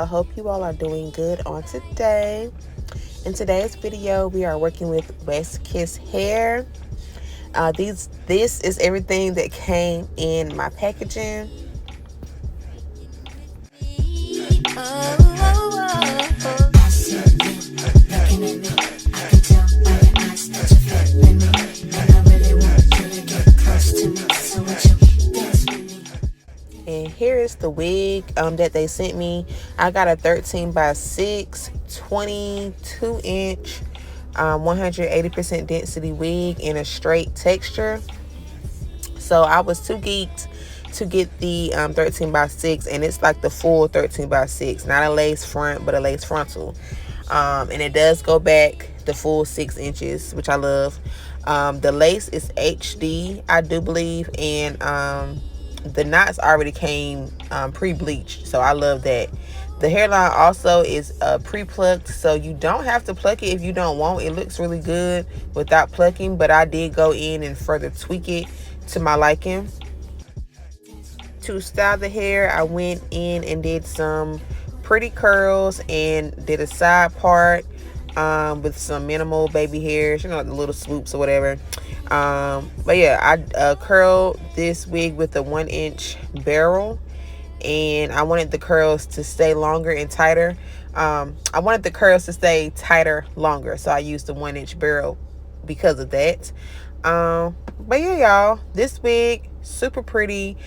I hope you all are doing good on today. In today's video, we are working with West Kiss hair. This is everything that came in my packaging. And here is the wig that they sent me. I got a 13 by 6, 22 inch, 180% density wig in a straight texture. So I was too geeked to get the 13 by 6, and it's like the full 13 by 6, not a lace front, but a lace frontal. And it does go back the full 6 inches, which I love. The lace is HD, I do believe, and the knots already came pre-bleached, so I love that. The hairline also is pre-plucked, so you don't have to pluck it if you don't want. It looks really good without plucking, but I did go in and further tweak it to my liking. To style the hair, I went in and did some pretty curls and did a side part with some minimal baby hairs, you know, the little swoops or whatever. But yeah, I curled this wig with a 1-inch barrel, and I wanted the curls to stay longer and tighter. I wanted the curls to stay tighter longer, so I used the 1-inch barrel because of that. But yeah, y'all, this wig super pretty.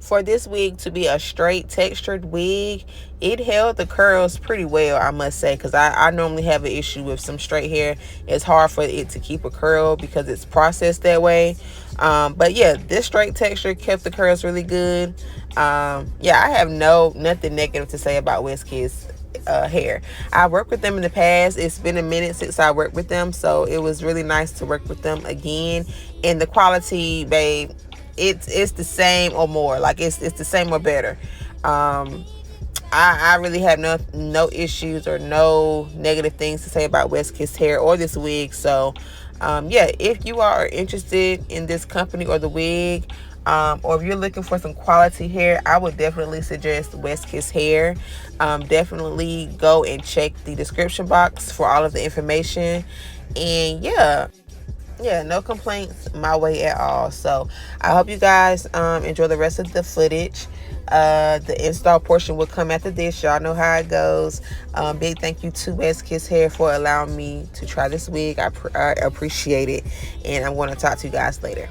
For this wig to be a straight textured wig, it held the curls pretty well, I must say, because I normally have an issue with some straight hair. It's hard for it to keep a curl because it's processed that way. But yeah, this straight texture kept the curls really good. Yeah, I have nothing negative to say about West Kiss hair. I worked with them in the past. It's been a minute since I worked with them, so it was really nice to work with them again. And the quality, babe, it's the same or more. Like it's the same or better. I really have no issues or no negative things to say about West Kiss hair or this wig. So yeah, if you are interested in this company or the wig, or if you're looking for some quality hair, I would definitely suggest West Kiss hair. Definitely go and check the description box for all of the information. And yeah, no complaints my way at all. So I hope you guys enjoy the rest of the footage. The install portion will come after this. Y'all know how it goes. Big thank you to West Kiss hair for allowing me to try this wig. I appreciate it, and I'm going to talk to you guys later.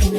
Looking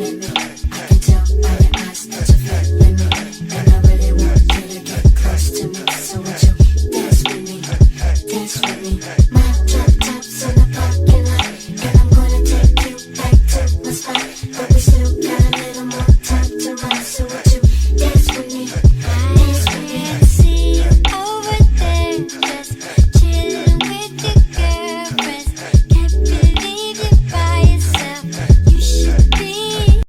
at me.